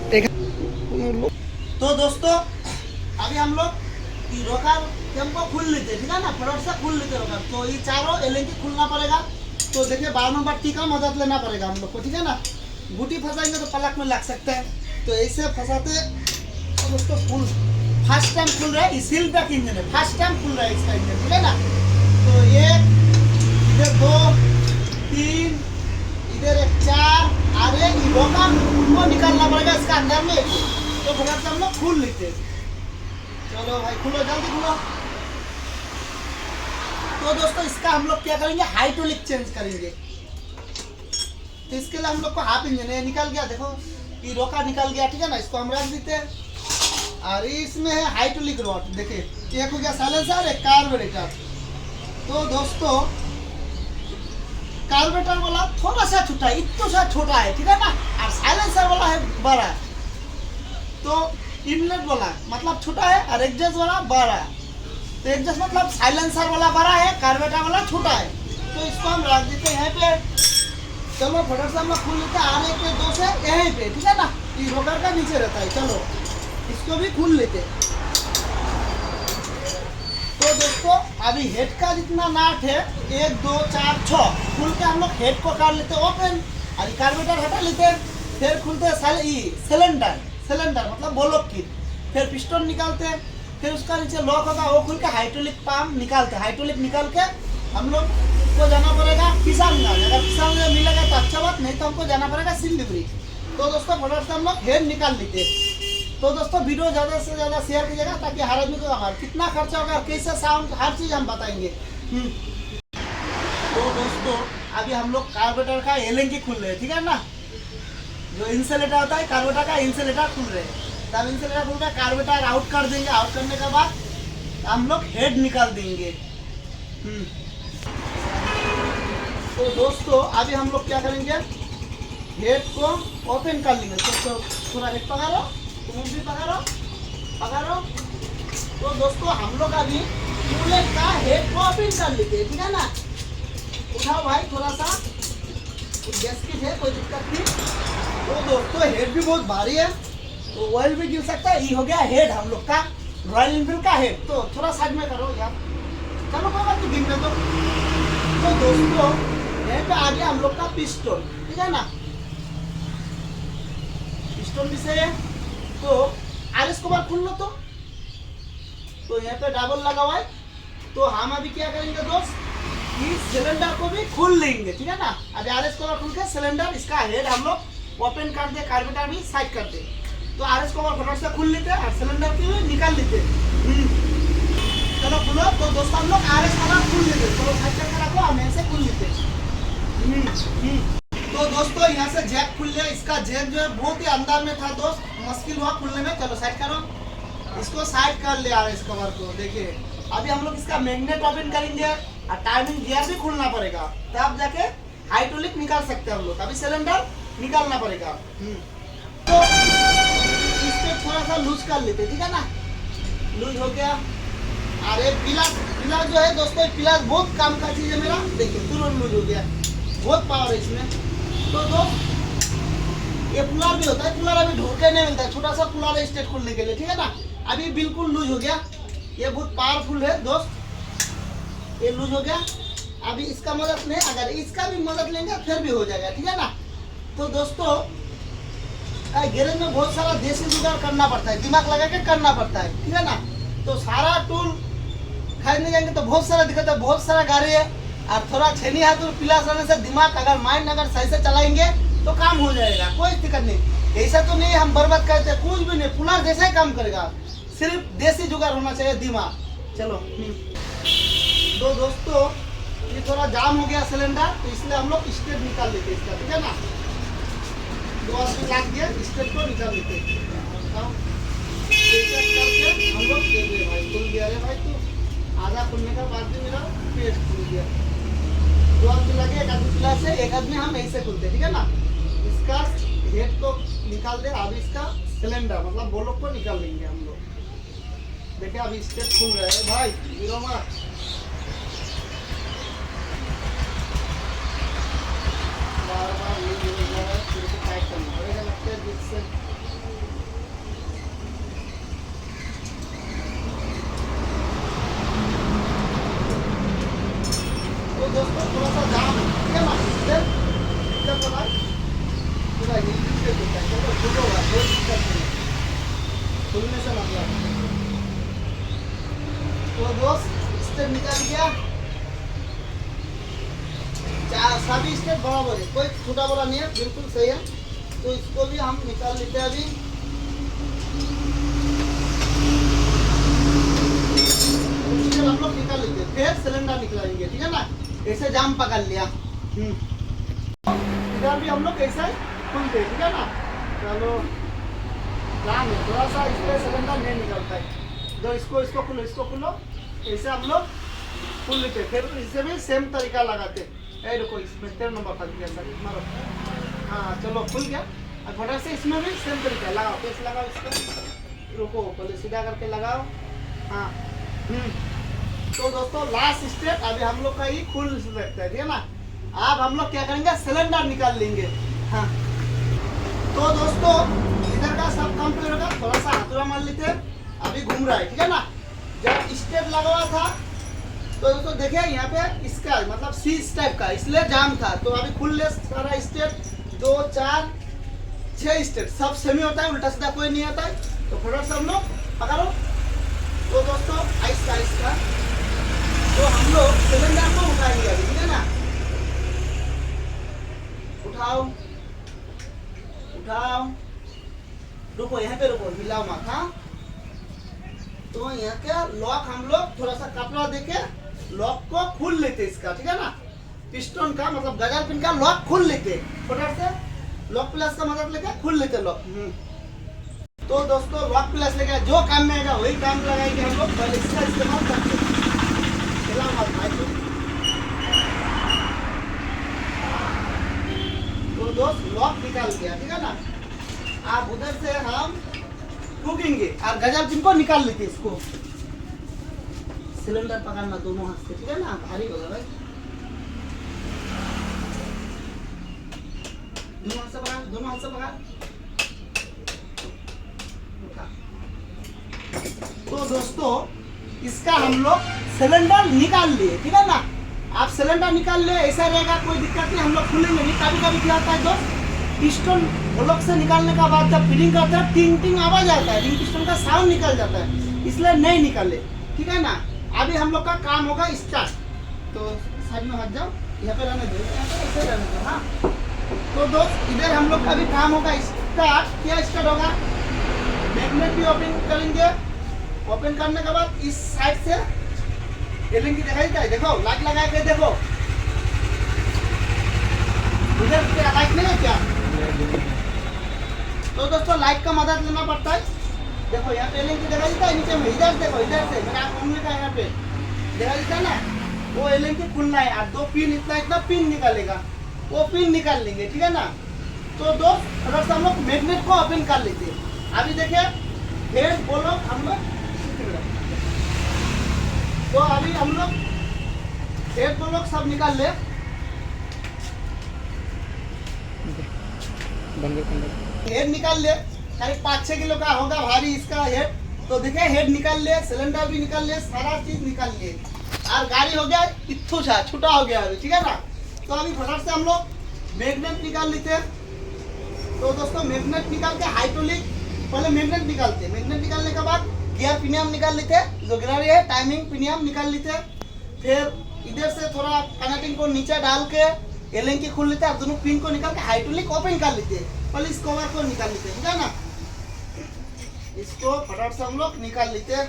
तो दोस्तों अभी हम लोग रोकर टेम्पो खुल लेते, ठीक है ना, फटाफट से खुल लेते रोकर। तो ये चारों एलएनजी खुलना पड़ेगा। तो देखिए 12 नंबर टीका मदद लेना पड़ेगा हम लोग को, ठीक है ना। बूटी फंसाएंगे तो पलक में लग सकते हैं, तो ऐसे फंसाते। तो दोस्तों फुल फर्स्ट टाइम खुल रहा है, सील पैक इंजन है, फर्स्ट टाइम खुल रहा है इसका इंजन, ठीक है ना। तो एक इधर 2 3 इधर एक 4 और एक रोका को निकालना पड़ेगा इसका अंदर में। तो फटाफट से हम लोग खुल लेते। चलो भाई खुलो, जल्दी खुलो। तो दोस्तों इसका हम लोग क्या करेंगे, हाइड्रोलिक चेंज करेंगे। तो इसके लिए हम लोग को हाफ इंजन है निकल गया, देखो ये रोका निकल गया, ठीक है ना। इसको हम रख देते हैं। और इसमें है हाइड्रोलिक रॉड, देखिए एक हो गया साइलेंसर, एक कार्बोरेटर। तो दोस्तों कार्बोरेटर वाला थोड़ा सा छोटा है, इतना सा छोटा है, ठीक है ना। और साइलेंसर वाला है बड़ा। तो इनलेट वाला मतलब छोटा है और एग्जॉस्ट वाला बड़ा है। तो एग्जॉस्ट मतलब साइलेंसर वाला बड़ा है, कार्बोरेटर वाला छोटा है। तो इसको हम रख देते हैं यहाँ पे। चलो फटाफट से हम लोग खुल लेते हैं, आने के 2 से यहीं पे, ठीक है ना। ये रोकर का नीचे रहता है। चलो इसको भी खुल लेते। तो दोस्तों अभी हेड का जितना नाट है 1 2 4 6 खुल के हम लोग हेड को कर लेते ओपन, और कार्बोरेटर हटा लेते। फिर खुलते सिलेंडर, सिलेंडर मतलब बोलोक की। फिर पिस्टन निकालते हैं, फिर उसका नीचे लॉक होगा, वो खुल के हाइड्रोलिक पंप निकालते। हाइड्रोलिक निकाल के हम लोग को जाना पड़ेगा किसानगंज। अगर किसानगंज मिलेगा तो अच्छा बात, नहीं तो हमको जाना पड़ेगा सिल्लीगुड़ी। तो दोस्तों फटाफट से हम लोग हेड निकाल लेते। तो दोस्तों वीडियो ज़्यादा से ज़्यादा शेयर कीजिएगा, ताकि हर आदमी को हमारा कितना खर्चा होगा, कैसे साउंड, हर चीज़ हम बताएंगे। तो दोस्तों अभी हम लोग कार्बोरेटर का एलएनजी खुल रहे हैं, ठीक है ना। जो इंसुलेटर होता है कार्बोरेटर का, इंसुलेटर खुल रहे हैं। तब इंसुलेटर खुल कर कार्बोरेटर आउट कर देंगे। आउट करने के बाद हम लोग हेड निकाल देंगे। तो दोस्तों अभी हम लोग क्या करेंगे, हेड को ओपन कर लेंगे। तो थोड़ा हेड पकड़ो, तुम भी पकड़ो। तो दोस्तों हम लोग अभी बुलेट का हेड को ओपन कर लेते हैं, ठीक है ना। उठाओ भाई थोड़ा सा, गैस की है, कोई दिक्कत नहीं। तो दोस्तों हेड भी बहुत भारी है, तो ऑयल भी गिर सकता है। ये हो गया हेड हम लोग का, रॉयल एनफील्ड का हेड। तो थोड़ा साइड में करो यार, चलो कोई बात नहीं, गिरने दो। तो दोस्तों यहाँ पे आ गया हम लोग का पिस्टन, ठीक है ना। पिस्टन भी से तो आरएस को बार खुल लो। तो यहाँ पे डबल लगा हुआ है। तो हम अभी क्या करेंगे दोस्त, इस सिलेंडर को भी खुल लेंगे, ठीक है ना। अभी आरएस को खुल के सिलेंडर, इसका हेड हम लोग ओपन कर दे, कार्बोरेटर भी साइड कर दे। तो आरएस को फटाफट से खुल लेते और सिलेंडर की भी निकाल लेते। चलो खुलो। तो दोस्तों हम लोग आरएस वाला खुल लेते। चलो साइड करके रखो, हम ऐसे खुल लेते। तो दोस्तों यहाँ से जैक खुल लिया। इसका जैक जो है बहुत ही अंदर में था दोस्त, मुश्किल हुआ खुलने में। चलो साइड करो, इसको साइड कर लिया इस कवर को। देखिए अभी हम लोग इसका मैग्नेट ओपन करेंगे और टाइमिंग गियर भी खुलना पड़ेगा, तब जाके हाइड्रोलिक निकाल सकते हैं हम लोग। अभी सिलेंडर निकालना पड़ेगा। तो इसको थोड़ा सा लूज कर लेते, ठीक है ना। लूज हो गया। अरे पिलर जो है दोस्तों, पिलर बहुत काम का चीज है मेरा। देखिए तुरंत लूज हो गया, बहुत पावर है इसमें। तो दोस्त ये पुलार भी होता है, पुलार अभी ढूंढ के नहीं मिलता है, छोटा सा पुलार है स्टेट खुलने के लिए, ठीक है ना। अभी बिल्कुल लूज हो गया, ये बहुत पावरफुल है दोस्त। ये लूज हो गया। अभी इसका मदद नहीं, अगर इसका भी मदद लेंगे फिर भी हो जाएगा, ठीक है ना। तो दोस्तों गैरेज में बहुत सारा देसी जुगाड़ करना पड़ता है, दिमाग लगा के करना पड़ता है, ठीक है ना। तो सारा टूल खरीदने जाएंगे तो बहुत सारा दिक्कत है, बहुत सारा गाड़ी है। और थोड़ा छेनी हाथ और पिलास रहने से दिमाग, अगर माइंड अगर सही से चलाएंगे तो काम हो जाएगा, कोई दिक्कत नहीं। ऐसा तो नहीं हम बर्बाद करते, कुछ भी नहीं, पुलार जैसा ही काम करेगा, सिर्फ देसी जुगाड़ होना चाहिए, दिमाग। चलो तो दोस्तों ये थोड़ा जाम हो गया सिलेंडर, तो इसलिए हम लोग स्टेट निकाल लेते इसका, ठीक है ना। 2 आदमी लाग गया, स्टेट को निकाल लेते हम लोग। भाई खुल गया रे भाई, तो आधा खुलने का बाद भी मेरा पेट खुल गया। 2 आदमी लगे, एक आदमी पिला से, एक आदमी हम ऐसे खुलते, ठीक है ना। इसका हेड को निकाल दे। अभी इसका सिलेंडर मतलब बोलोक को निकाल लेंगे हम लोग। देखिए अभी स्टेट खुल रहा है भाई, गिरो मत। बार बार ये टाइट करना पड़ेगा, लगता है जिससे खुलने से मतलब। तो दोस्त स्टेप निकल गया, चार सभी स्टेप बराबर है, कोई छोटा बड़ा नहीं है, बिल्कुल सही है। तो इसको भी हम निकाल लेते हैं अभी। स्टेप हम लोग निकाल लेते हैं, फिर सिलेंडर निकालेंगे, ठीक है ना। ऐसे जाम पकड़ लिया, इधर भी हम लोग ऐसे खुलते, ठीक है ना। चलो ध्यान है, थोड़ा सा इसमें सिलेंडर नहीं निकलता है। जो इसको खुलो, इसको खुलो, ऐसे हम लोग खुल लेते, फिर इसे भी सेम तरीका लगाते। ए रुको, इसमें 13 नंबर फंस गया सर, मारो। हाँ चलो खुल गया। और फटाक से इसमें भी सेम तरीका लगाओ, कैसे लगाओ इसको, रुको पहले सीधा करके लगाओ। हाँ तो दोस्तों लास्ट स्टेप अभी हम लोग का ही खुल सकता है, ठीक है ना। अब हम लोग क्या करेंगे, सिलेंडर निकाल लेंगे। हाँ तो दोस्तों इधर का सब कंप्लीट होगा, थोड़ा सा हाथुरा मार लेते हैं, अभी घूम रहा है, ठीक है ना। जब स्टेप लगा हुआ था तो दोस्तों देखिए यहाँ पे इसका मतलब सी स्टेप का, इसलिए जाम था। तो अभी खुल ले सारा स्टेप, 2 4 6 स्टेप सब सेमी होता है, उल्टा सीधा कोई नहीं आता है। तो फटाफट से हम लोग पकड़ो। तो दोस्तों आहिस्ता तो हम लोग सिलेंडर को उठाएंगे अभी, ठीक है ना। उठाओ उठाओ, रुको यहाँ पे रुको, हिलाओ मत। हाँ तो यहाँ का लॉक हम लोग थोड़ा सा कपड़ा देके लॉक को खोल लेते इसका, ठीक है ना। पिस्टन का मतलब गजर पिन का लॉक खोल लेते, फटाफट से लॉक प्लस का मदद लेके खोल लेते लॉक। तो दोस्तों लॉक प्लस लेके जो काम में आएगा वही काम लगाएंगे हम लोग, पहले इसका इस्तेमाल करते हैं। तो दोस्त लॉक निकाल गया, ठीक है ना। आप उधर से हम ठोकेंगे और गजर पिन को निकाल लेते इसको। सिलेंडर पकड़ना दोनों हाथ से, ठीक है ना, भारी होगा भाई। दोनों हाथ से पकड़, दोनों हाथ से पकड़। तो दोस्तों इसका हम लोग सिलेंडर निकाल लिए, ठीक है ना। आप सिलेंडर निकाल ले, ऐसा रहेगा, कोई दिक्कत नहीं, हम लोग खुलेंगे नहीं। कभी कभी क्या होता है दोस्त, पिस्टन ब्लॉक से निकालने का बाद जब फिटिंग करते हैं टिंग टिंग आवाज आता है, रिंग पिस्टन का साउंड निकल जाता है, इसलिए नहीं निकाले, ठीक है ना। अभी हम लोग का काम होगा स्टार्ट। तो साइड में हट जाओ, यहाँ पे रहने दो, ऐसे रहने दो। हाँ तो दोस्त इधर हम लोग का भी काम होगा स्टार्ट। क्या स्टार्ट होगा, मैग्नेट भी ओपन करेंगे। ओपन करने के बाद इस साइड से एलिंग की दिखाई जाए, देखो लाइट लगा के देखो, इधर पे लाइट नहीं है क्या। तो दोस्तों लाइट का मदद लेना पड़ता है। देखो यहाँ पे एलिंग की दिखाई देता है नीचे में, इधर देखो, इधर से मेरा उंगली का यहाँ पे दिखाई देता है ना, वो एलिंग की खुलना है। और 2 पिन इतना पिन निकालेगा, वो पिन निकाल लेंगे, ठीक है ना। तो दोस्त अगर हम लोग मैग्नेट को ओपन कर लेते हैं। अभी देखिए हेड बोलो हम लोग, तो अभी हम लोग हेड बोलो सब निकाल ले। हेड निकाल ले, करीब 5-6 किलो का होगा भारी इसका हेड। तो देखिए हेड निकाल ले, सिलेंडर भी निकाल ले, सारा चीज निकाल लिए। और गाड़ी हो गया इत्थू सा छोटा हो गया अभी, ठीक है ना। तो अभी फटाफट से हम लोग मैग्नेट निकाल लेते हैं। तो दोस्तों मैग्नेट निकाल के हाइड्रोलिक पहले मैग्नेट निकालते हैं। मैग्नेट निकालने के बाद गियर पिनियम निकाल लेते हैं, जो गियर है टाइमिंग पिनियम निकाल लेते हैं। फिर इधर से थोड़ा कनेक्टिंग को नीचे डाल के एलिंग की खोल लेते हैं, दोनों पिन को निकाल के हाइड्रोलिक ओपन कर लेते हैं। पहले इस कवर को निकाल लेते हैं, ठीक है ना। इसको फटाफट से हम लोग निकाल लेते हैं।